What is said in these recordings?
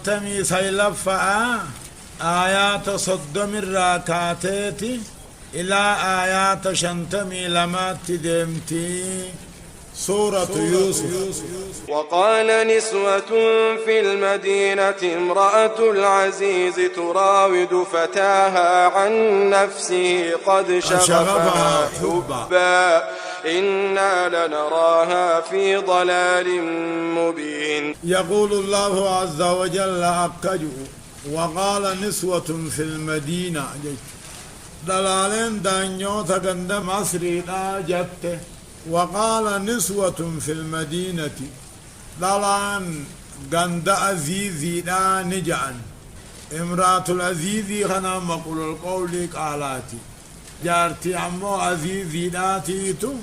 9 سيلفا آيات صدم الراكاتات إلى آيات شنتمي لما تدمتي سورة يوسف. وقال نسوة في المدينة امرأة العزيز تراود فتاها عن نفسه قد شغفها حبا إنا لنراها في ضلال مبين. يقول الله عز وجل أكجو وقال نسوة في المدينة دلالين دانيوتا قند مصري جت. وقال نسوة في المدينة دلان قند أزيزي لا نجعن امرأة العزيز خنا مقول القول قالاتي جارتي عمو عزيزي لا تيتو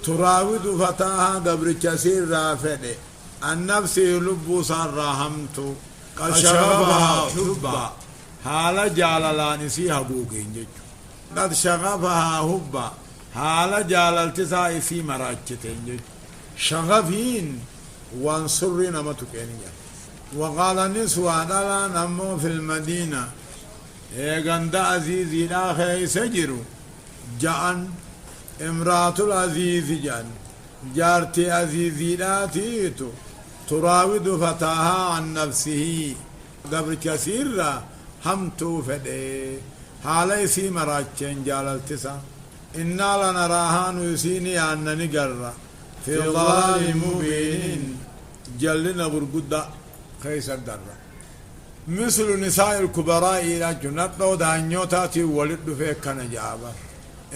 تراود فتاها قبر كسير رافده عن نفسه لب صار رحمتو قد شغفها حبا حال جاللانسي حقوقين قد شغفها حبا حال جاللتسا في مراجتين شغفين وانصرين متكينيا. وقال نسوة دلا نمو في المدينة ايقند عزيزي لا خي سجروا جان امرأة العزيز جان جارتي عزيزي لا تيتو تراود فتاها عن نفسه قبل كثير همتو فدي حالي سي مراجين جاللتسا إنا لنراها نسيني أن نقر في ضلال مبين جلنا برقودة خيس الدر مثل نساء الكبراء إلى جنة دانيوتاتي ولد فيك نجابر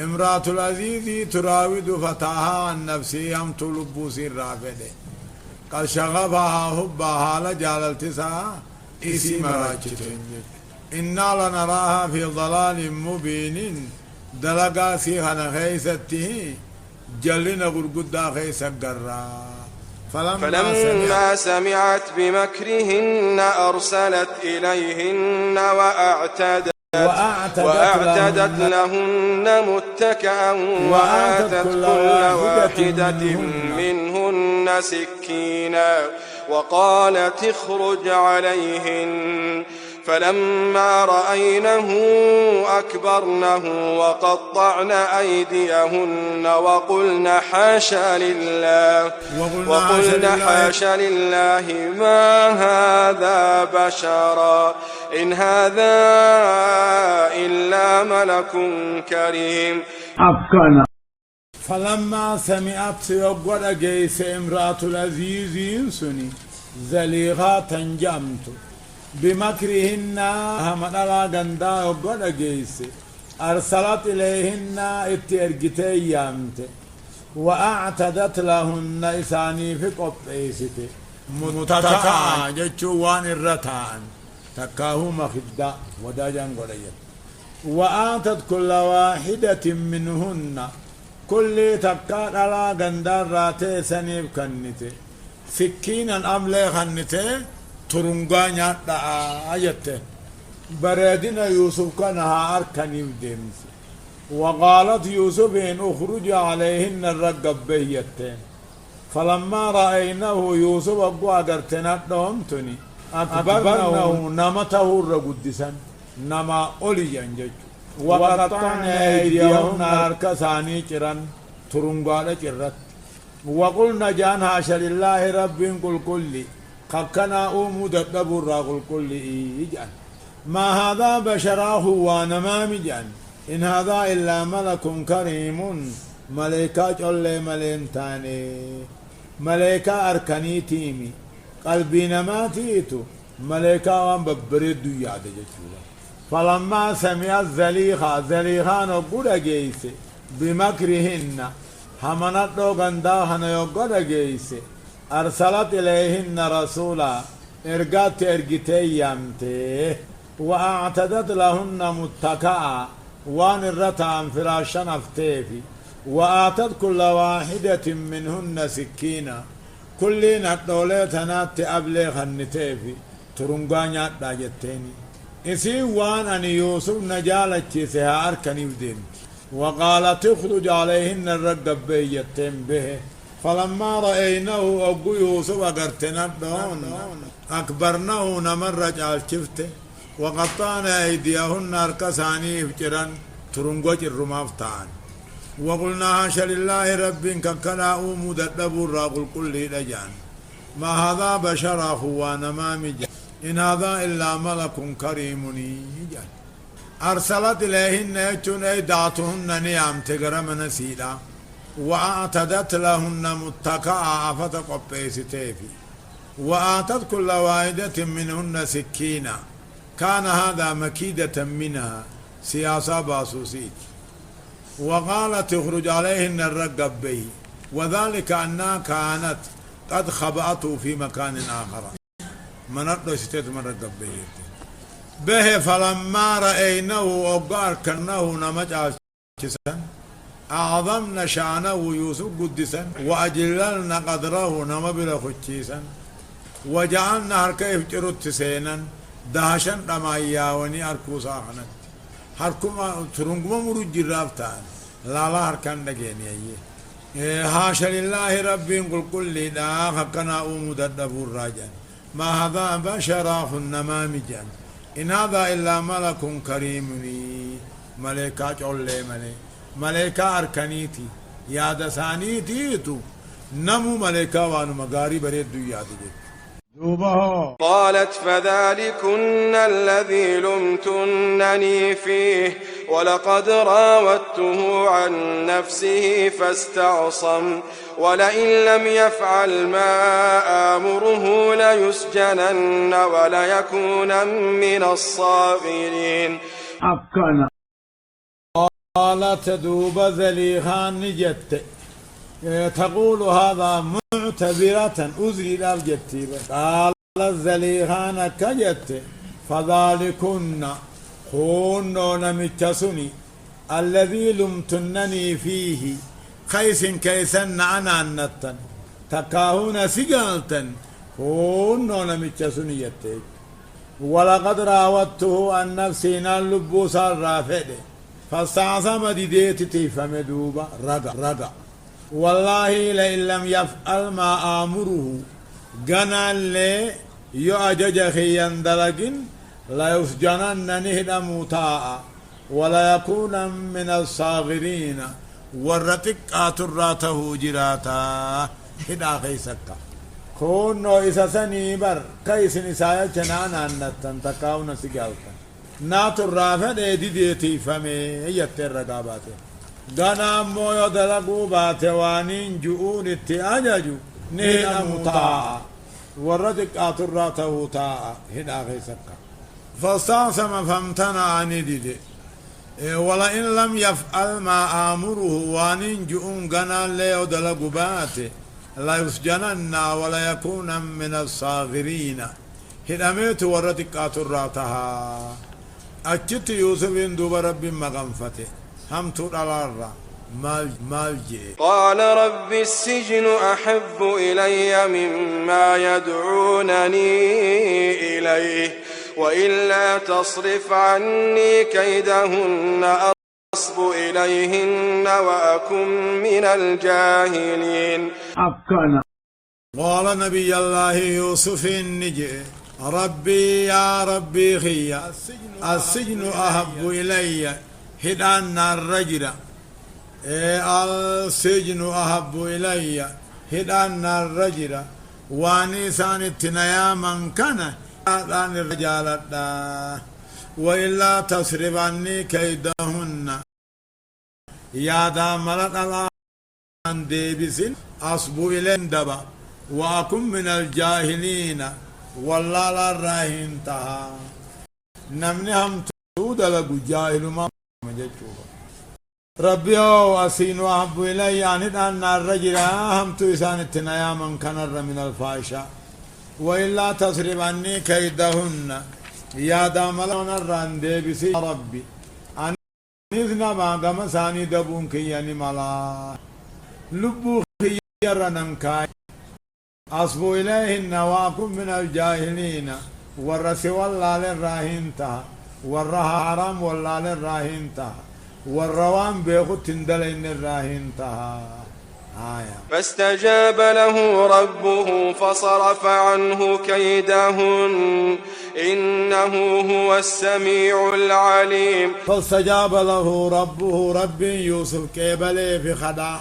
امرأة العزيز تراود فتاها عن نفسه هم تلبو سير رافده قد شغفها حبها لجاللتسا اسم راجتين إنا لنراها في ضلال مبين دلقا سيخنا خيسته جلنا قرقودا خيس القرى. فلما سمعت بمكرهن أرسلت إليهن وأعتدت لهن متكأ وآتت كل واحدة منهن سكينا وقالت اخرج عليهن. فلما رأينه أكبرنه وقطعن أيديهن وقلن حاشا لله ما هذا بشرا إن هذا إلا ملك كريم. فلما سمعت يقول جيس امرأة العزيز ينسني زليغا تنجمت بمكرهن همدلا غندا يقول جيس أرسلت إليهن اترقتي يامت وأعتدت لهن إساني في قطيسته متكا جتشوان الرتان تكاهو مخدة وداجان قريت وآتت كل واحدة منهن كل تكاد على غندار راتي سنيب كنته سكينا أملي خنته ترنغانيا دا آيته بردنا يوسف كانها أركنيب ديمس وقالت يوسف إن أخرج عليهن الرقب بيتين فلما رأيناه يوسف أبو أقرتنا دومتني أكبرناه نمته الرقدسا نما أولي ينجج وقطعنا أيديهن أركساني كران ترنغال كرت وقلنا جان حاشا لله رب قل كل خكنا أمود الدبر قل كل إيجان ما هذا بشراه وانما مجان إن هذا إلا ملك كريم ملكة جل ملنتاني ملكة أركني تيمي قلبنا ما تيتو ملكة وان ببرد ياد جتولا. فلما سمع زليخا نقول جيس بمكرهن همنت لو غنداهن يقول جيس أرسلت إليهن رسولا إرقات إرقتي يمته وأعتدت لهن متكأ وان الرتان فراشا نفتيفي وآتت كل واحدة منهن سكينا كل نتوليتنا تأبليخ النتيفي ترنغانيات داجتيني إسي وان أن يوسف نجالت سها أركني بدين وقالت اخرج عليهن الرقب بيتين به فلما رأيناه أبو يوسف أقرتنا الدون أكبرناه نمرج على شفته وقطعنا أيديهن أركساني فجرا ترنقوش الرمافتان وقلنا هاشا لله رب ككلا مددب الراقل كل لجان ما هذا بشر هو نمامج إن هذا إلا ملك كريم جان أرسلت إليهن يجون أيداتهن نيام تقرم نسيلا وأعتدت لهن متكأ فتقبيس تيفي وآتت كل واحدة منهن سكينة كان هذا مكيدة منها سياسة باسوسيت وقالت اخرج عليهن الرقب به وذلك أنها كانت قد خبأته في مكان آخر منطقة ستة من رقب به فلما رأينه وقار كنه نمج عشسا أعظمنا شأنه يوسف قدسا وأجللنا قدره نمبل خجيسا وجعلنا هركيف جرت سينا دهشا رمايا وني أركو ساخنا هركما ترنقما مرج الرابطان لا هركان دقيني هاشا لله رب قل كل دا حقنا مددب الراجان ما هذا بشراه النمامجان إن هذا إلا ملك كريم ملكا جولي ملكا أركانيتي ياد سانيتي نمو ملكا وانو مغاري بريد يادي قالت فذلكن الذي لمتنني فيه ولقد راودته عن نفسه فاستعصم ولئن لم يفعل ما آمره ليسجنن وليكون من الصاغرين. قالت دوب زليخان نجت تقول هذا معتبرة أزري الجتي قال زليخان كجت فذلكن خون متسني الذي لمتنني فيه خيس كيسن أنا النتن تكاهون سجلتن خون متسني يتي ولقد راودته عن نفسي نلبوس الرافد فاستعصم ديديت تيفم دوبا رقا والله لئن لم يفعل ما آمره قنا لي يؤجج خيان دلقين لا يسجنن نهد متاء ولا يكون من الصاغرين ورتك آتراته جراتا هدا خيسكا كونو إساسني بر كيس نسايا چنانا نتن تكاونا سيقالتا ناتو الرافد ديديتي فمي يتر رقاباته غنا مويو دلقو باتوانين جؤون اتعججو نهد متاء ورتك آتراته تاء هدا خيسكا فاستعصم فامتنع عن ديدي ولئن لم يفعل ما آمره وانين جؤون غنا ليو دلقو باته لا يسجنن ولا يكون من الصاغرين هدمت وردك آتراتها أجت يوسف دوب رب مغنفته هم تور على مالجي قال رب السجن أحب إلي مما يدعونني إليه وإلا تصرف عني كيدهن أصب إليهن وأكن من الجاهلين. قال نبي الله يوسف النجي ربي يا ربي خي السجن أحب إلي هدان الرجل السجن أحب إلي هدان الرجل وانيسان التنيا من كان هدان الرجال وإلا تصرف عني كيدهن يا دامرت الآن ديبسين أصبو إلين دبا وأكون من الجاهلين والله لا راهين تها نمني هم تود لقو جاهل ما مجدوبا ربي أسين وأحب إلي يعني أن الرجل هم تيسان التنايا من كنر من الفاشا وإلا تصرف عني كيدهن يا داملون الران ديبسي ربي نذنا ما قام ساني دبون كي يعني ملا لبو خيرنا كاي أصبو إليهن وأكون من الجاهلين والرسي والله للراهين تها والرها حرام والله للراهين تها والروان بيخو تندلين الراهين تها فاستجاب له ربه فصرف عنه كيدهن إنه هو السميع العليم. فاستجاب له ربه رب يوسف كيبلي في خدع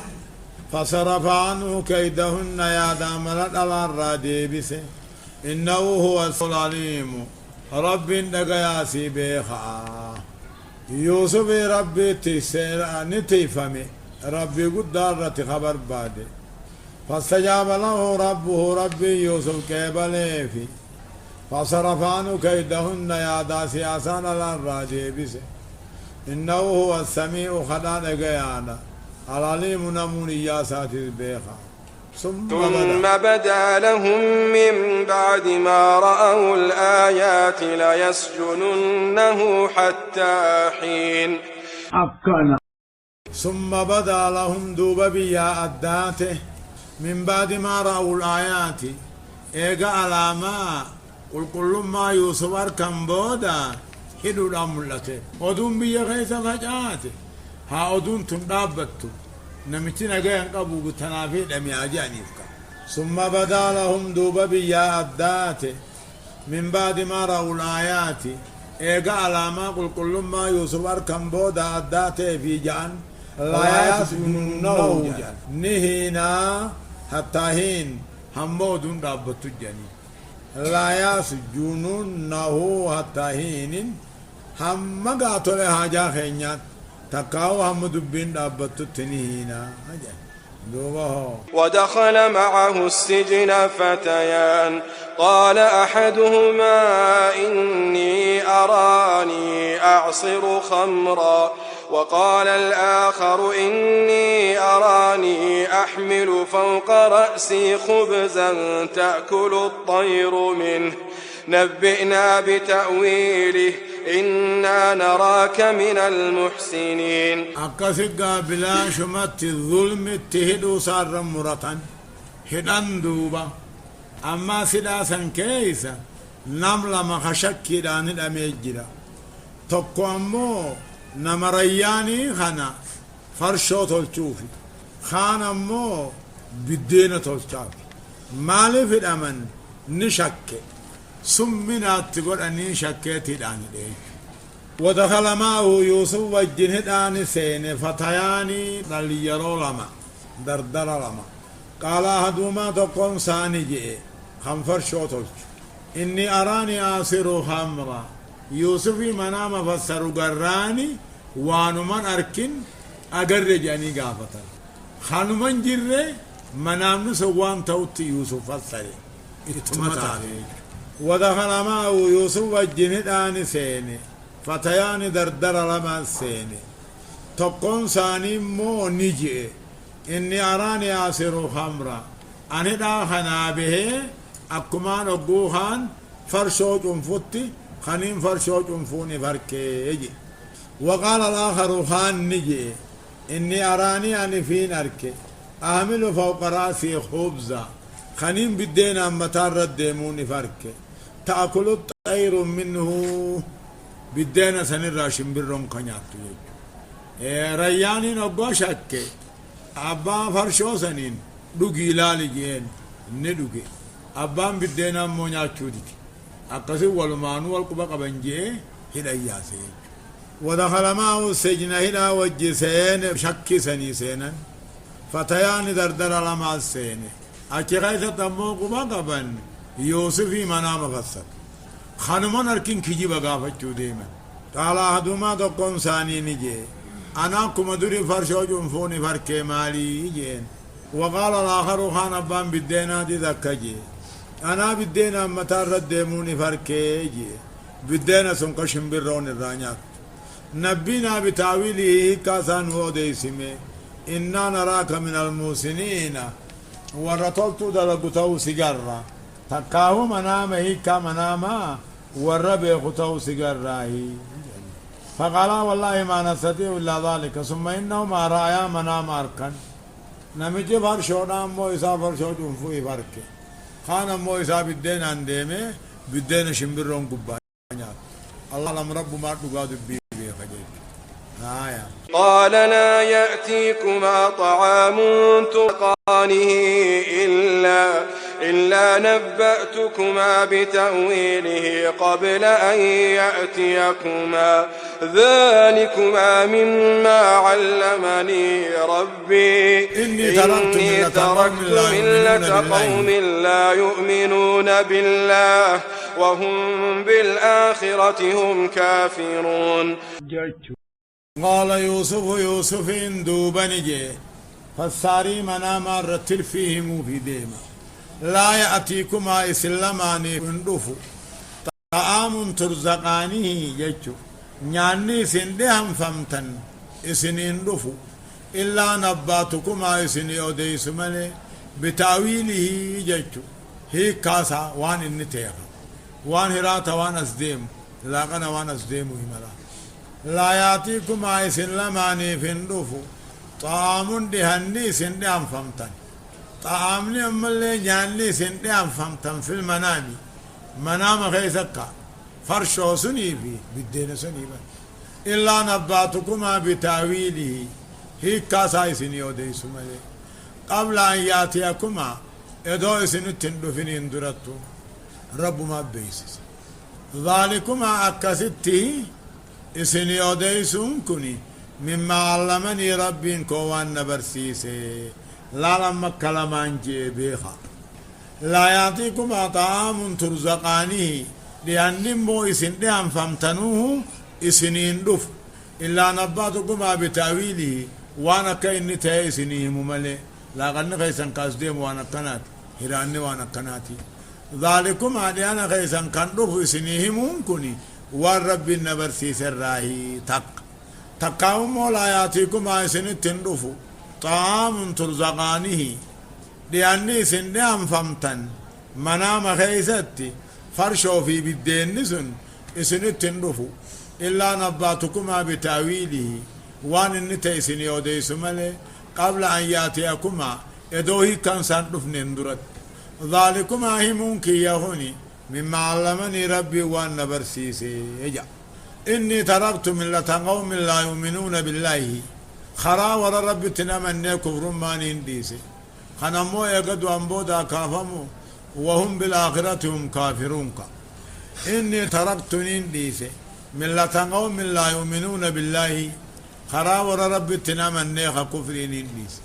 فصرف عنه كيدهن يا دامرت على الراديبس إنه هو العليم رب دقياسي بيخا يوسف ربي تسير نتيفمي ربي قدارة خبر بعد فاستجاب له ربه ربي يوسف كيبلي في فصرف عنه كيدهن يا داسي آسان الراجبس إنه هو السميع خدان قيانا العليم نمون ياسات البيخا ثم بدا لهم من بعد ما رأوا الآيات ليسجننه حتى حين أبكنا ثم بدا لهم دوب بيا أداته من بعد ما رأوا الآيات إيقا علامة قل كل ما يوسف أركم بودا هدو الأملته ودون بيا خيسا فجاته ها أدون تندابتو نمتنا قيان قبو تنافي لم يعجانيفك ثم بدا لهم دوب بيا أداته من بعد ما رأوا الآيات إيقا علامة قل كل ما يوسف أركم بودا أداته في جان لا يسجنونه نهينا حتى هين همودون دابتو جاني لا يسجنونه حتى هين هم قاتل حاجة خينيات تقاو هم دبين دابتو تنهينا ودخل معه السجن فتيان قال أحدهما إني أراني أعصر خمرا وقال الآخر إني أراني أحمل فوق رأسي خبزا تأكل الطير منه نبئنا بتأويله إنا نراك من المحسنين. أكسق بلا شمت الظلم اتهدوا صار مرة هدان دوبا أما سداسا كيسا نملا مخشك دان الأميجرا تقو أمو نمرياني خنا فرشو تلتوفي خان أمو بدين تلتوفي مالي في الأمن نشك سمنا تقول أني شكيت الآن ودخل معه يوسف وجنه الآن سين فتياني لليرو لما دردر لما قال أحدهما تقوم ساني جئ خنفر شوتوش إني أراني آسر خمرا يوسف منام فسر قراني وانمان أركن أقرجاني قافتا خانمان جره منام نسوان توت يوسف فسر اتمتع ودخل معه يوسف وجنه الآن سين فتيان دردر لما سين تقون ساني مو نجئ إني أراني آسر خمرا أنا داخنا به أكمان أقوهان فرشوج انفتي خنين فرشوج انفوني فركي وقال الآخر خان نجي إني أراني أني فين أركي أعمل فوق راسي خبزة خنين بدينا أمتار رديموني فركي تأكل الطير منه بدينا سنرى شمبرون كنياتو رياني نقوى شكي أبا فرشو سنين دوغي لالي جين ندوغي أبان بدينا مونيا تشودك أقصي والمانو والقبق بنجي هدا ياسي ودخل معه السجن هدا وجسين شكي سني سينا فتيان دردر لما السين أكي غيثة تمو قبق بن يوسفي منام فسر خانمان أركين كجي بغافة چوديما قال أحدهما تقوم ثاني نجي أنا كما دري فرشو جنفوني فركي مالي جين وقال الآخر خان أبان بدينا دي ذكجي أنا بدينا متار رديموني فركي جي بدينا سنقشن برون الرانيات نبينا بتاويله كاسان هو ديسمي إنا نراك من الموسنين ورطلت دلقتو سيجرة تقاو منام هيكا مناما والربي قتو سيجرة فقال والله ما نستطيع إلا ذلك ثم إنهما رأيا منام أركن نمجي فرشو نامو إسا فرشو جنفوي فركي خانا مو إسا بدين انديمي بدين شمبرون قبانيات الله لم رب ما تقاد بيه خجيج قال لا يأتيكما طعام ترزقانه إلا نبأتكما بتأويله قبل أن يأتيكما ذلكما مما علمني ربي إني تركت ملة قوم لا يؤمنون بالله وهم بالآخرة هم كافرون. قال يوسف دوبا نجي فالساري منا مرتل فيهم في ديما لا يأتيكما إسلاماني فندفو طعام ترزقانه جيتشو نعني سندهم فمتن إسنين دفو إلا نباتكما إسني أوديس ملي بتاويله جيتشو هي كاسا وان النتيغا وان هراتا وان أسديم لاغنا وان أسديم همرا لا يأتيكما إسلاماني فندفو طعام دهني سندهم فمتن طعامني أمالي نعني سندهم فمتن في المنام منام خيسكا فرشو سني في بالدين سني إلا نباتكما بتاويله هي كاسا سني وديس ملي قبل أن يأتيكما إدو سنو تندفنين درتو رب ما بيسس ذلكما أكستي إسني وديسون كني مما علمني ربي كوان نبرسيسي لا لما كلمان جيبيخا لا يعطيكما طعام ترزقانه لأن مو إسن ديان فامتنوه إسنين دف إلا نباتكما بتأويله وانا كأني تهي إسنيه مملي لا غني غيسان كاسديم وانا كنات هراني وانا كناتي ذلكما لأنا غيسان كان دف إسنيه ممكني والرب النبرسيس الراهي تقاوم لا يأتيكما إسن تندفو طعام ترزقانه لأني سندام فمتن منام خيستي فرشو في بالدين نسن إسن تندفو إلا نباتكما بتاويله وان النتا إسن يوديس ملي قبل أن يأتيكما إدوهي كان سندف نندرت ذلكما همون كي يهوني مما علمني ربي وان نبرسيسي إجا إني تركت ملة قوم لا يؤمنون بالله خرا ورا ربي تنمني كفر ما ننديسي خنمو يقدوا أنبودا كافمو وهم بالآخرة هم كافرون إني تركت ننديسي ملة قوم لا يؤمنون بالله خرا ورا ربي تنمني كفر ننديسي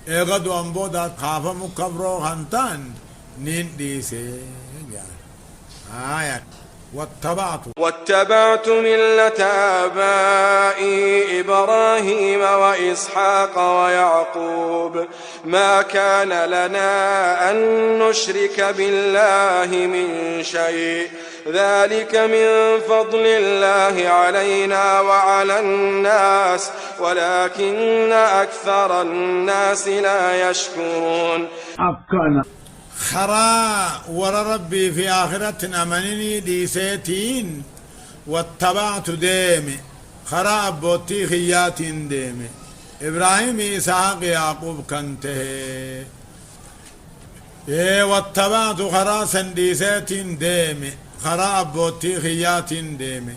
يقدوا أنبودا كافمو كفرو خنتان ننديسي واتبعت ملة آبائي إبراهيم وإسحاق ويعقوب ما كان لنا أن نشرك بالله من شيء ذلك من فضل الله علينا وعلى الناس ولكن أكثر الناس لا يشكرون. خرا ور ربي في آخرتنا منني ديسيتين واتبعت ديمي خرا أبوتي خيات ديمي إبراهيم إسحاق يعقوب كنته واتبعت خرا سنديسيتين ديمي خرا أبوتي خيات ديمي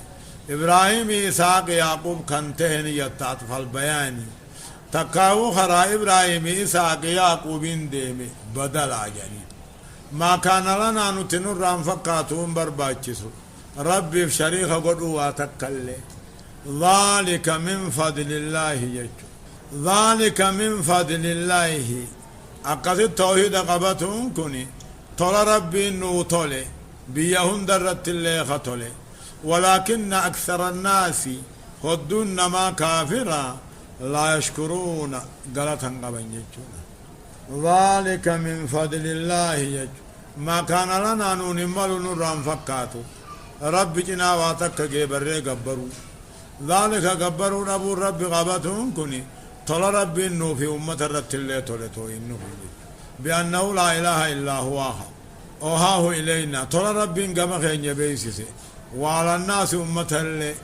إبراهيم إسحاق يعقوب كنته يتعطف البياني تقاو خرا إبراهيم إسحاق يعقوب ديمي بدل عجني ما كان لنا نتنور رام فقاتهم برباچسو ربي في شريخ قدوا تكلي ذلك من فضل الله يجو ذلك من فضل الله أقصد التوحيد قبتهم كني طول ربي إنه طولي بيهن درت اللي خطولي ولكن أكثر الناس خدون ما كافرا لا يشكرون غلطا قبن يجونا ذلك من فضل الله يجو ما كان لنا نمل نرام فكاتو رب جنا واتك جبر قبرو ذلك قبروا أبو رب غبتهم كني طل رب إنه في أمة الرت اللي تولتو إنه بأنه لا إله إلا هو أوهاه إلينا طل رب قام خين بيسيسي وعلى الناس أمة اللي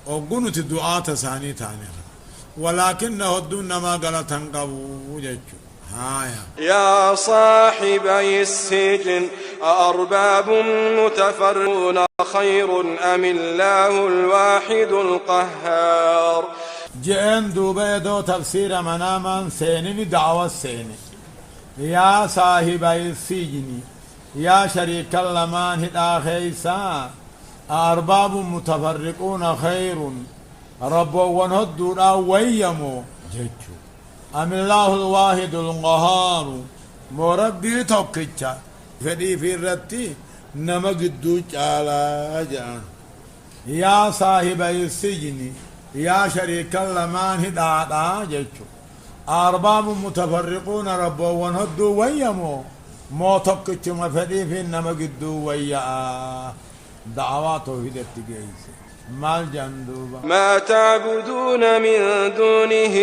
أقنت الدعاء ثاني ثاني ولكنه الدون ما قال تنقبوا جيتشو. يا صاحبي السجن أأرباب متفرقون خير أم الله الواحد القهار. جئن دوبا دو تفسير مناما سيني دعوة سيني يا صاحبي السجن يا شريك اللمان هدا خيسا أرباب متفرقون خير رب ونهدو لا ويمو جيتشو أم الله الواحد القهار مربي توكيتشا فدي في الرتي نما قدوش على جان يا صاحبي السجن يا شريك اللمان هدا جيتشو أرباب متفرقون رب ونهدو ويمو مو توكيتش مفدي في نما قدو ويا دعواته في التجيس ما الجندوبة ما تعبدون من دونه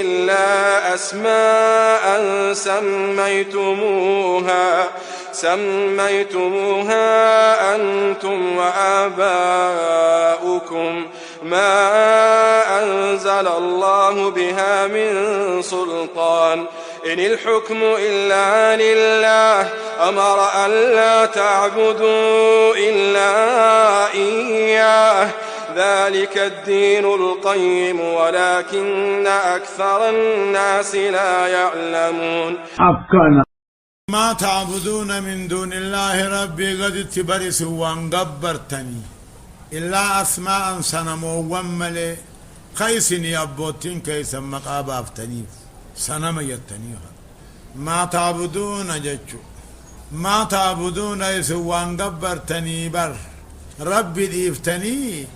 إلا أسماء سميتموها أنتم وآباؤكم ما أنزل الله بها من سلطان إن الحكم إلا لله أمر أن لا تعبدوا إلا إياه ذلك الدين القيم ولكن أكثر الناس لا يعلمون ما تعبدون من دون الله ربي قد تبرسوا وانقبرتني إلا أسماء سنمو وملي خيسني أبوتين كيسا مقابا افتنيف سنم يتنيها ما تعبدون جتشو ما تعبدون يسوا انقبرتني بر ربي ديفتني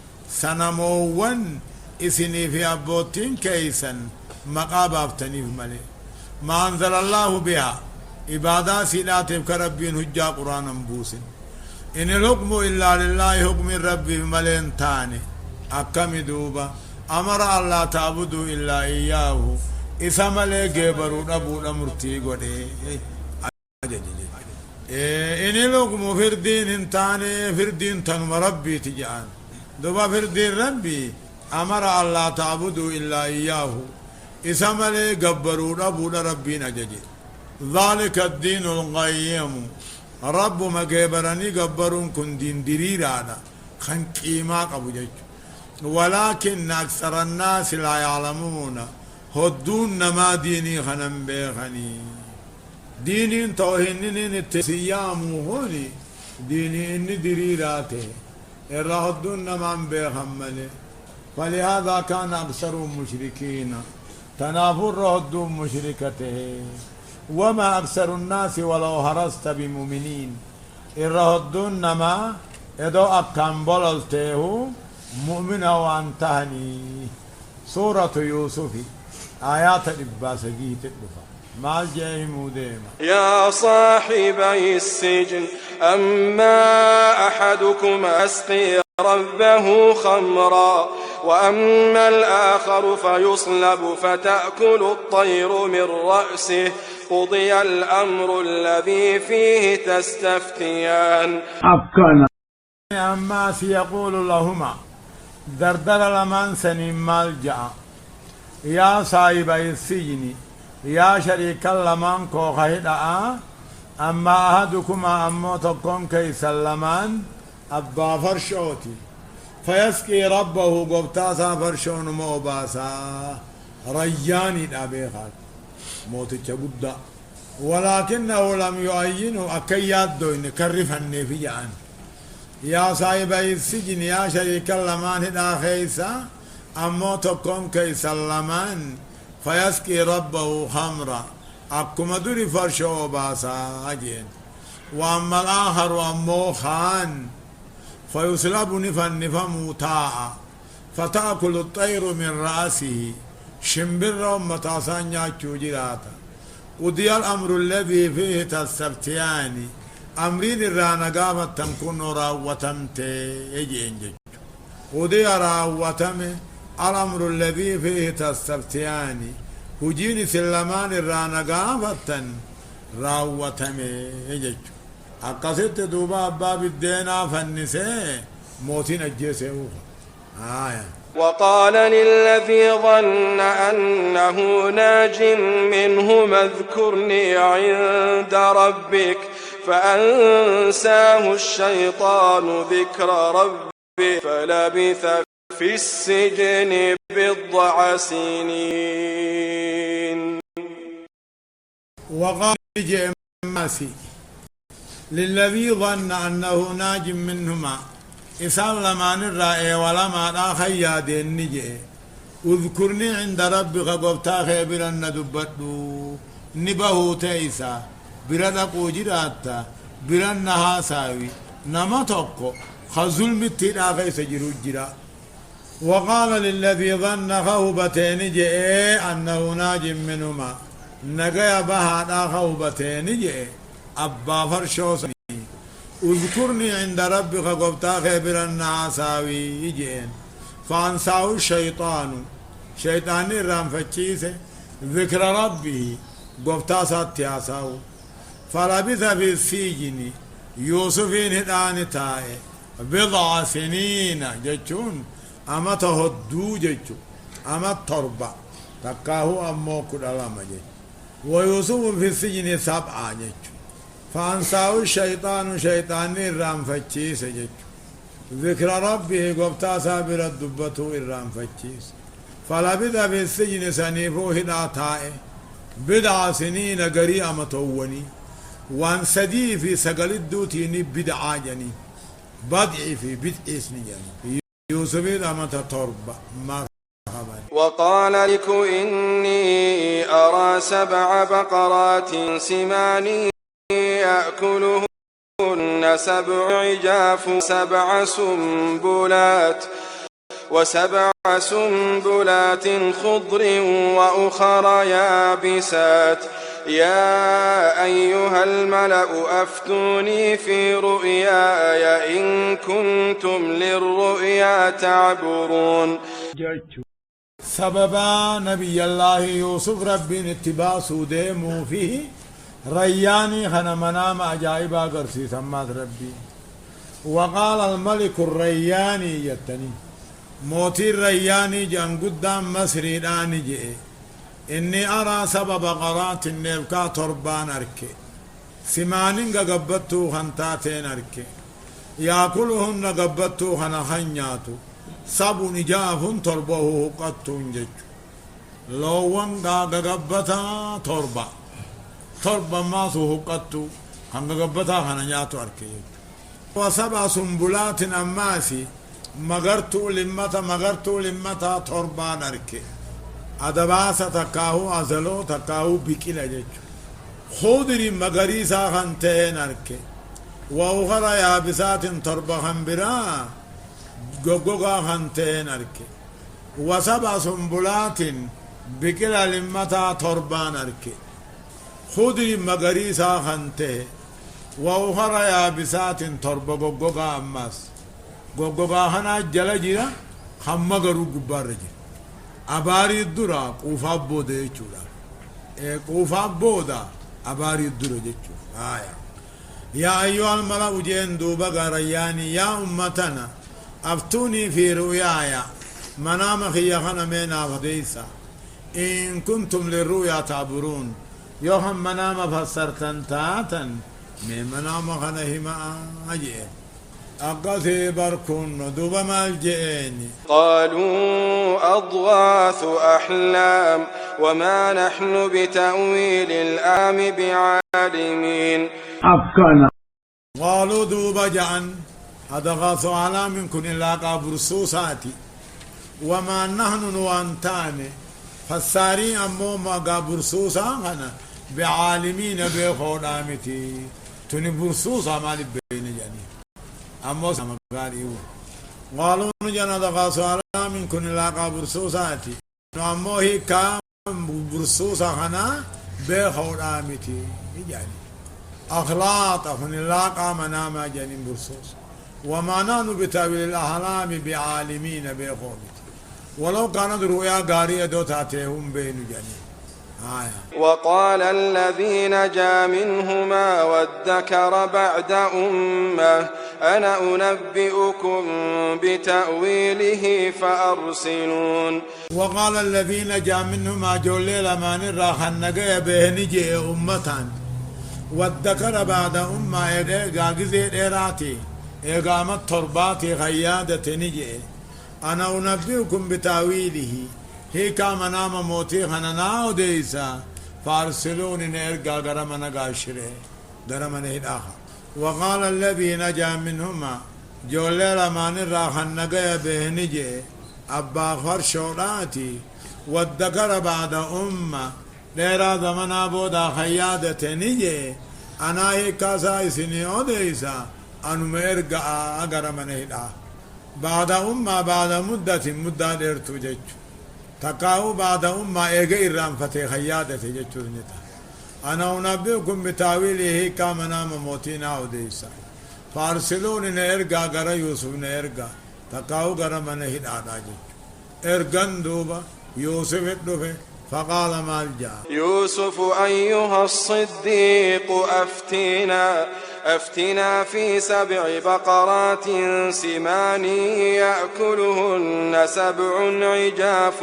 سنموون إسني في أبوتين كيسا مقابا افتنيف ملي ما أنزل الله بها إبادة سيداتي كربين هجا قرآن بوس إن الحكم إلا لله حكم ربي ملين تاني أكم دوبا أمر الله تعبدوا إلا إياه إسا ملي جبرو نبو نمرتي قده إن الحكم فردين تاني فردين تنم ربي تجان دوبا فردين ربي أمر الله تعبدوا إلا إياه إسا ملي جبرو نبو ربي نججي ذلك الدين القيم رب ما جبرني جبرون كن دين دريرانا خن قيمة قبو جيج ولكن أكثر الناس لا يعلمون هدون نما ديني خنم بيخني ديني توهنين التسيام هوني ديني إني دريراته إرى هدون نما بيخمني فلهذا كان أكثر مشركين تنافر هدون مشركته وما أكثر الناس ولو هرست بمؤمنين الرهدون نما إدو أكام بللته مؤمنا وانتهني سورة يوسف آيات الإباس جيت الدفع مع الجاهم ديما يا صاحبي السجن أما أحدكما أسقي ربه خمرا وأما الآخر فيصلب فتأكل الطير من رأسه قضي الأمر الذي فيه تستفتيان أما سيقول لهما دردر لمن سن ملجأ يا صاحبي السجن يا شريك لمن كوخيدا أما أحدكما أموتكم كي سلمان أبا فرشوتي فيسقي ربه قبتاسا فرشون موباسا رياني الأبيخات موت الجبودة ولكنه لم يعينه أكيات دوين كرفني في جان يا صاحبي السجن يا شريك اللمان هدا خيسا أموتكم كي سلمان فيسقي ربه خمرا أكما دوري فرشو باسا أجين وأما الآخر وأمو خان فيسلب نفا موتاء فتأكل الطير من رأسه شمبر متاسان ياچو جراتا قضي الأمر الذي فيه تستفتيان أمرين الرانقامة تنكون راوتمت يجي انجج قضي راوتم الأمر الذي فيه تستفتيان هجين سلمان الرانقامة راوتم يجج أقصدت دوبا باب الدينا فالنساء موتين الجيسة آية وقال للذي ظن أنه ناج منه اذكرني عند ربك فأنساه الشيطان ذكر ربه فلبث في السجن بضع سنين. وقال ماسي للذي ظن أنه ناج منهما إسلما نرأي ولما أخيا دين نجي اذكرني عند ربك قبتا خيبرا ندبتو نبهو تيسا برادقو جراتا برانها ساوي نما توقو خزل متنا غيس جرو جرا. وقال للذي ظن خوبتين جئ أنه ناج منهما نجا بها خوبتين جئ أبا فرشوسني اذكرني عند ربك قبتا خبرنا ساوي يجين فانساه الشيطان شيطان الرام فتشيسه ذكر ربه قبتا ساتيا ساو فلبث في السجن يوسفين هدان تاي بضع سنين جتون أما تهدو جتو أما تربة تكاهو أمو كل ألام جتو ويوسف في السجن 7 جتو فانساه الشيطان شيطان الرام فتشيس جتو ذكر ربه قبتا سابر الدبته الرام فتشيس فلبث في السجن سنيفو هدا تاي بضع سنين قريئة متوني وان سدي في سقل الدوتيني بدعا جني بدع في بدع سنين جني يوسف أما تربة ما وقال لك إني أرى 7 بقرات سمان يأكلهن 7 عجاف 7 سنبلات و7 سنبلات خضر وأخر يابسات يا أيها الملأ أفتوني في رؤياي إن كنتم للرؤيا تعبرون. سببا نبي الله يوسف ربي اتباع سوديمو فيه رياني خنا منام أجائبا قرسي سمات ربي. وقال الملك الرياني يتني موتي الرياني جان قدام مصري داني جئ إني أرى 7 بقرات النبكا تربان أركي سمانين قبطو خنتاتين أركي يأكلهن قبطو خنخنياتو 7 نجاف تربه قطو جج لوان قبطا تربا ماسو قطو قبطا خنياتو أركي و7 سنبلات أماسي مغرتو لمتا تربان أركي أدباسة تكاهو أزلو تكاهو بكلا جيجو خودري مغريسا خانتين أركي وأخرى يابسات تربخن برا غوغوغا خانتين أركي و7 سنبلات بكلا لمتا تربان أركي خودري مغريسا خانتين وأخرى يابسات تربغوغا أماس غوغوغا خانا جلجيرا خمغرو قبار رجي أباري الدرا قوفا بودا يجولا قوفا بودا أباري الدرا يجولا يا أيها الملأ جين دوبا رياني يا أمتنا أفتوني في رؤياي منام خيخنا مينا فديسا إن كنتم للرؤيا تعبرون يوهم منام فسرتن تاتا من منام خنهما أجئ أقصي بركون دوبا مالجئني قالوا أضغاث أحلام وما نحن بتأويل الآم بعالمين. أفكنا قالوا دوبا جعن أضغاث أحلام كن إلا قابر سوساتي وما نحن نوانتاني فالساري أمو ما قابر سوسا بعالمين بخودامتي تنبر سوسا مالي بين جاني أمو سمقاليو قالوا نجانا دقاسو على من كن لاقا برسوساتي أمو هي كام برسوسا خنا بخور آمتي يعني أخلاط أخن لاقا مناما جانين برسوس وما نانو بتاويل الأحلام بعالمين بخومتي ولو كانت رؤيا قارية دوتاتهم بين جانين. وقال الذي نجا منهما وادكر بعد أمة أنا أنبئكم بتأويله فأرسلون. وقال الذي نجا منهما جولي لما نراخ النقايا به نجي أمة وادكر بعد أمة قاقزي إيراتي إقامت ترباتي خيادة نجي أنا أنبئكم بتاويله هي كما نام موتي خننا وديسا فارسلوني نرجع غرمنا قاشره غرمنا الآخر وقال الذي نجا منهما جوليلا ما نرى خنقيا بهنجي أبا خرشوراتي والذكر بعد أمة ديرا زمنا بودا خيادة نجي أنا هي كاسا إسني أوديسا أنو مرقع أغرمنا الآخر بعد أمة بعد مدة ديرتو جيجو تقاو بعد أمة إيجا إرام فتي خيادة جيجو نتا أنا أنبئكم بتاويله كما نام موتينا وديسا فارسلوني نرجع غرا يوسف نرجع تقاو غرا من هدانا جيجو إرغن دوبا يوسف الدوفي فقال مالجا يوسف أيها الصديق أفتنا في 7 بقرات سمان يأكلهن 7 عجاف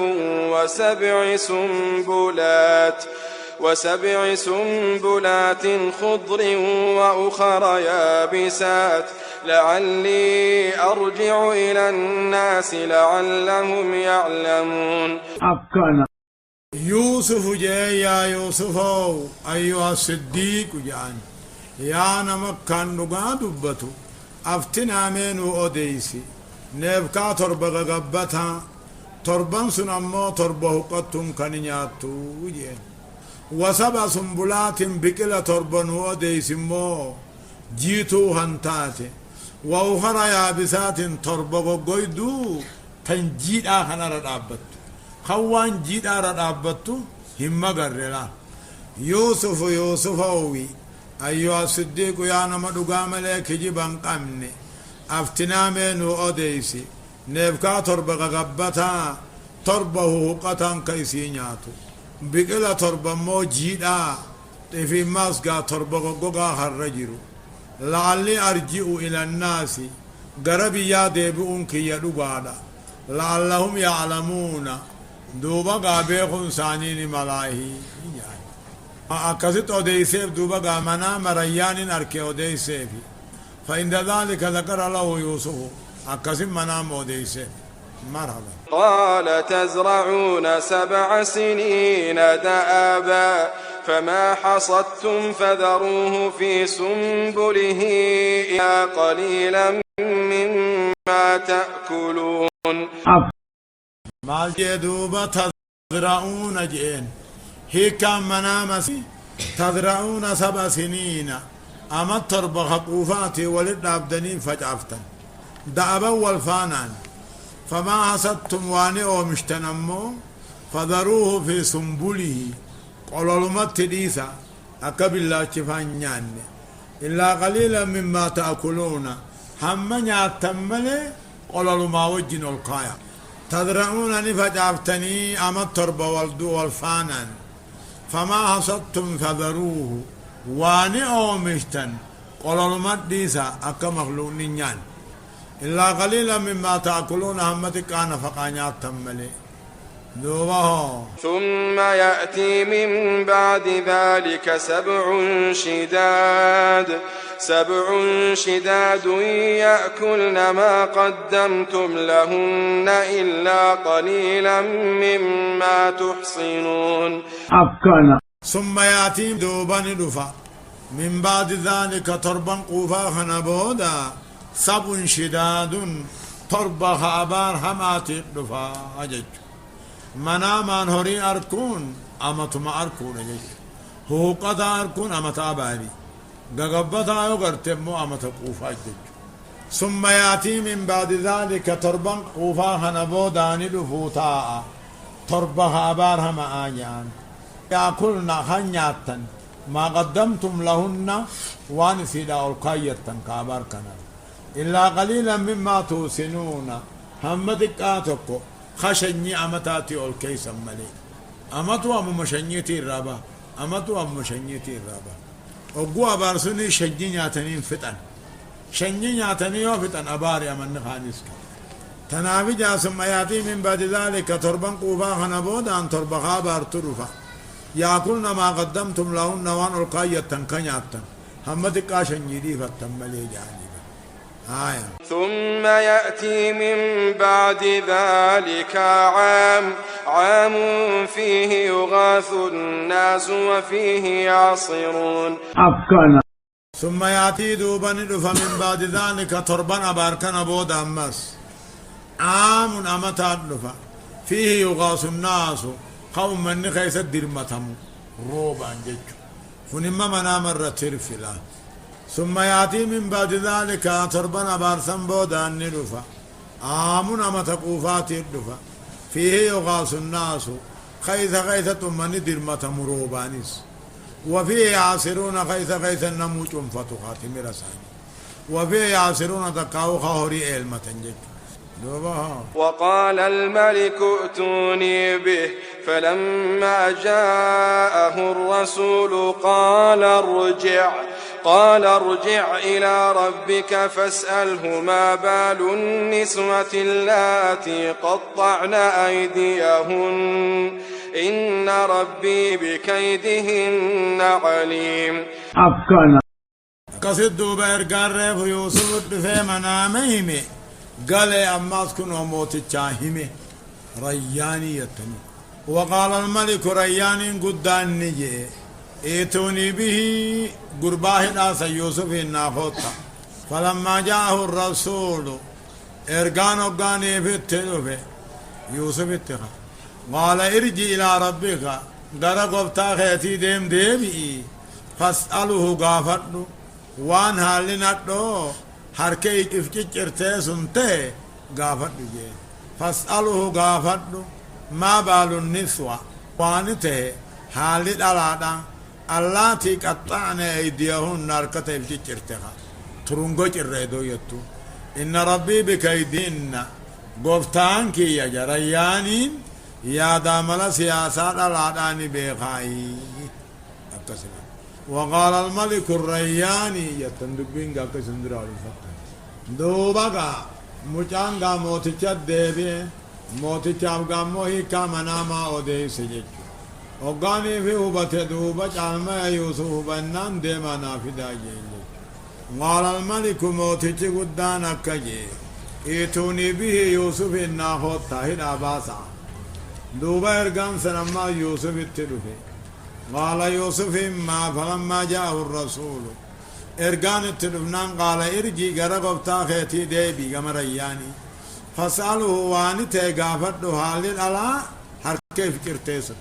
وسبع سنبلات خضر وأخر يابسات لعلي أرجع إلى الناس لعلهم يعلمون. يوسف جاء يا يوسف أيها الصديق جان يا نمكان نغا دبتو أفتنا منو أديسي نبكا تربة غبتا تربان سنمو تربه قطم كنياتو جان وسبع سنبلات بكلا تربان أديسي مو جيتو هنتاتي وأخرى يابسات تربه قيدو تنجيد آخنا ردابتو خوان جيد ردابتو هم غرلا يوسف هوي أيها الصديق يا نما دغام لك جبان قمني أفتنا منو أديسي نبكا تربة غبتا تربه قطن كيسينياتو بقلا تربة مو جيدا في ماسكا تربة غوغا خرجيرو لعلي أرجع إلى الناس غربي يا ديبون كي يدغادا لعلهم يعلمون دوبا غابيخون سانين ملاهي أكست أوديسيف دوبا غامنا مريان أركي أوديسيف فإن ذلك ذكر له يوسف أكسم منام أوديسيف مرحبا قال تزرعون 7 سنين دأبا فما حصدتم فذروه في سنبله إلا قليلا مما تأكلون. ما جدوبا تزرعون جين هي كان منامسي تزرعون 7 سنين أما تربخ قوفاتي ولد عبدنين فجعفتن دعبا والفانان فما حصدتم واني او مشتنمو فذروه في سنبله قولوا متديسا أكبر الله شفان إلا قليلا مما تأكلون هم نعتمل قولوا ما وجن القايا تزرعون فجعفتني أما التربة والدو والفانان فما حصدتم فذروه واني او مشتن قولوا متديسا أكمخلون نيان إلا قليلا مما تأكلون همتك أنا فقانيات تملي دوبه ثم يأتي من بعد ذلك 7 شداد يأكلن ما قدمتم لهن إلا قليلا مما تحصنون. ثم يأتي دوبان دفا من بعد ذلك تربا قوفا خنبودا 7 شداد تربا خابار هماتي دفا أجج منامان هوري أركون أمتما أركون أجج هو قد أركون أمتا باري غغبتا يغرتمو أمتا قوفا أجج ثم يأتي من بعد ذلك تربا قوفا خنبودا ندفوتا تربا خابار هما آجان يأكلن خنياتا ما قدمتم لهن وانسيدا القاية كابار كنال إلا قليلا مما توسنون همتك آتكو خشني أمتاتي الكيس ملي أمتو أم مشنيتي الرابا أمتو أم مشنيتي الرابا وقوا بارسوني شجين ياتنين فتن شجين ياتنين وفتن أباري أمن نخانيسك تنابي جاسم ياتي من بعد ذلك تربا قوفا خنبودا أن تربا خابار ترفا يأكلن ما قدمتم لهن وان القاية كنياتا همتك آشن يدي فتن ملي جانبا ثم يأتي من بعد ذلك عام فيه يغاث الناس وفيه يعصرون. ثم يأتي دوبا من بعد ذلك تربا باركنا بود أمس عام أمتا دفا فيه يغاث الناس قوم من خيس الدرمتهم روبا جيج فنما منام الرترفلا ثم يأتي من بعد ذلك تربا بارسا بودا ندفا عام أمتا قوفات الدفا فيه يغاث الناس خيث من درمتهم روبانيس وفيه يعصرون خيث النموت فتخات مرسان وفيه يعصرون تقاو خهري المتنجج. وقال الملك ائتوني به فلما جاءه الرسول قال ارجع إلى ربك فاسأله ما بال النسوة اللاتي قطعن أيديهن إن ربي بكيدهن عليم. قصد بإرقار ريف يوسف في منامهم قال أماس كنوا موت الشاهمه رياني يتنو. وقال الملك ريان قدان نجي ائتوني به قرباه ناس يوسف النافوتا فلما جاءه الرسول إرقان وقاني في التلوفة يوسف اتخذ قال ارجع إلى ربك درق بتاخيتي ديبئي فاسأله غافر وان هالناتو هركي كيف ارتسم تي غافر جي فاسأله غافر ما بال النسوة وانته حال الألادا اللاتي قطعن أيديهن ناركته في ارتها ترونغو الريدو يتو إن ربي بكيدين قفتان كي يجريانين يا دامل سياسات العداني بخاي. وقال الملك الرياني يتندبين قاك سندرا الفتح دوبا مچانغا موتچا ديبي موتچا غامو كامناما اودي سجج وغاني في وبت دوبا چالما يوسف بنان ديما نافدا جيل. قال الملك موتچ قدانا كجي ائتوني به يوسف الناهو تاهد اباسا دوبا ارغام سنما يوسف التلوفي. قال يوسف ما فلما جاءه الرسول ارغان التلفنان قال ارجي غرب تاخيتي ديبي غمرياني فسأله وانته غافده حال الا هر كيف كرتيس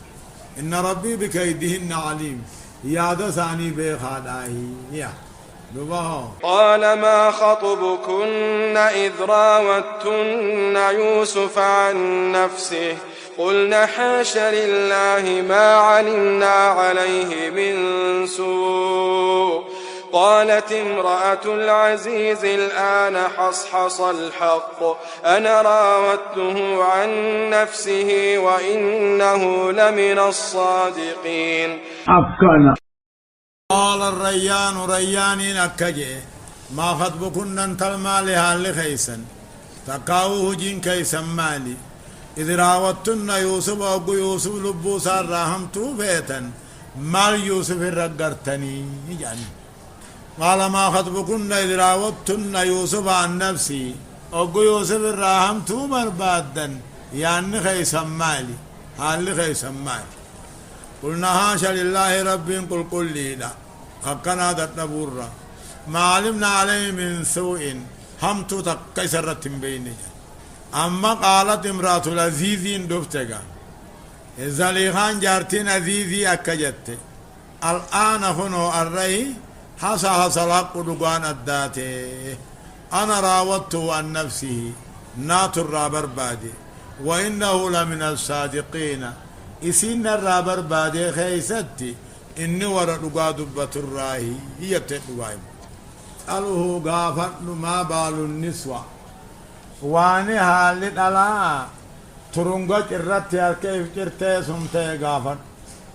ان ربي بكيدهن عليم يا ثاني بخداهي يا دوبا. قال ما خطبكن إذ راوتن يوسف عن نفسه قلنا حاش لله ما علمنا عليه من سوء. قالت امرأة العزيز الآن حصحص الحق أنا راودته عن نفسه وإنه لمن الصادقين. قال الريان ريانين أكجي ما خطبكن أنت المالها لخيسا تقاوه جين كيسا مالي إذ راوتن يوسف أبو يوسف لبو صار راهمتو فيتا مال يوسف رقرتني يعني. قال ما خطبكن إذ راوتن يوسف عن نفسي أبو يوسف راهمتو مربادا يعني خيسا مالي هل خيسا مالي. قلنا هاشا لله رب قل لي لا خكنا دتنبورا ما علمنا عليه من سوء همتو تكسرت بيني. أما قالت امرأة العزيزين دفتقا الزليخان جارتين عزيزي أكجت الآن هنو الرأي حصى صلاق دقان الداتي أنا راودته عن نفسه ناتر رابر بادي وإنه لمن الصادقين إسين الرابر بادي خيستي إني ورا دقا دبة الراهي هي بتدقائم. ألوه غافت ما بال النسوة واني حالت على ترنغج الرتي كيف كرتي سمتي غافت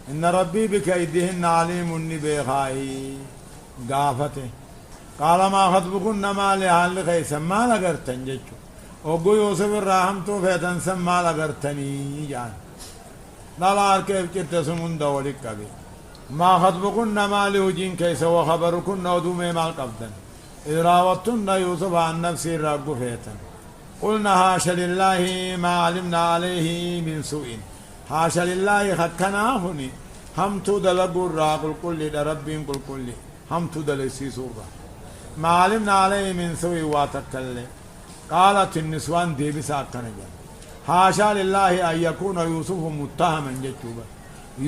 إن ربي بكيدهن عليم بخاي غافته. قال ما خطبكن ما لحال خيسا ما لغرتن جيشو وقو يوسف الرحمتو فيتن سما لغرتني جان نالار كيف كرتي سمون دولك كبير. ما خطبكن ما لوجين كيسا وخبركن ودومي مال قبضن إذ راوتن يوسف عن نفسه راقفيتا قلنا هاشا لله ما علمنا عليه من سوء هاشا لله خكنا هني هم تدلقوا الراقل كل رب كل هم تدلسي سورة ما علمنا عليه من سوء واتكلم قالت النسوان دي بساكنا جان هاشا لله أن يكون يوسف متهما جتوبا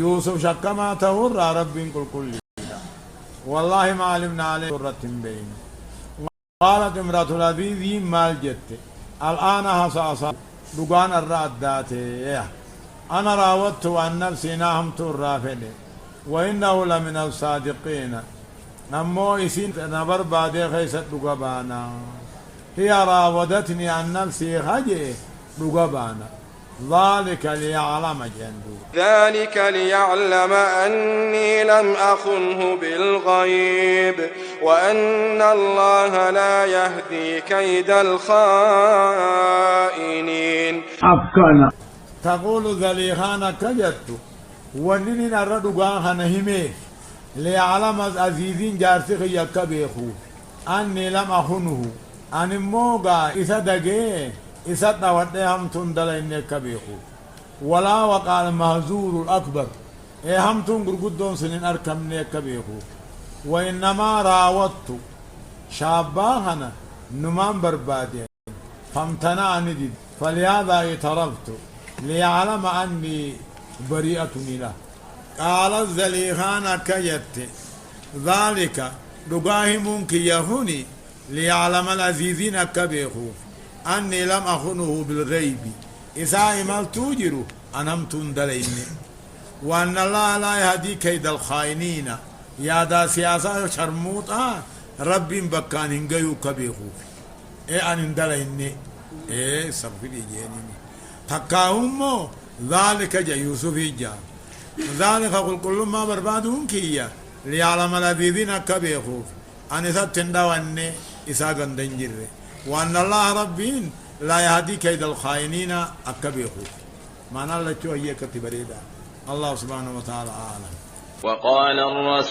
يوسف شكما تهر رب كل والله ما علمنا عليه سورة بين قالت امرأة العزيز مال جت الآن حصاصا دقان الرادات أنا راودت عن نفسي ناهمت الرافد وإنه لمن الصادقين نمو إسين نبر بعد خيست دقبانا هي راودتني عن نفسي خجي دقبانا ذلك ليعلم جندو ذلك ليعلم أني لم أخنه بالغيب وأن الله لا يهدي كيد الخائنين أفكانا تقول ذليخانا كجدت ونني نرد قاهنا همي ليعلم العزيزين جارسخ يكبيخو أني لم أخنه أني موغا إذا دقيه إساتنا ودهم تندل إنك بيخو ولا وقع المهزور الأكبر هم تنقر قدون سنين أركم نيك بيخو وإنما راودت شاباهنا نمان بربادين فامتنع ندد فلهذا اعترفت ليعلم أني بريئة له قال الزليخان كجت ذلك دقاهمك يهوني ليعلم العزيزين كبيخو أني لم أخنه بالغيب إذا ما توجر أنمت دليني وأن الله لا يهدي كيد الخائنين يا دا سياسة شرموطة رب بكان هنجيو كبيخو أن دليني سرفي جيني تكاهم ذلك جا يوسف جا ذلك قل كل ما بربادهم كيا ليعلم الذين كبيخو أن إذا تندواني إذا قندنجر وأن الله ربين لا يهدي كيد الخائنين أكبيخو معنى الله هي كتبريدا الله سبحانه وتعالى أعلم. وقال الرسول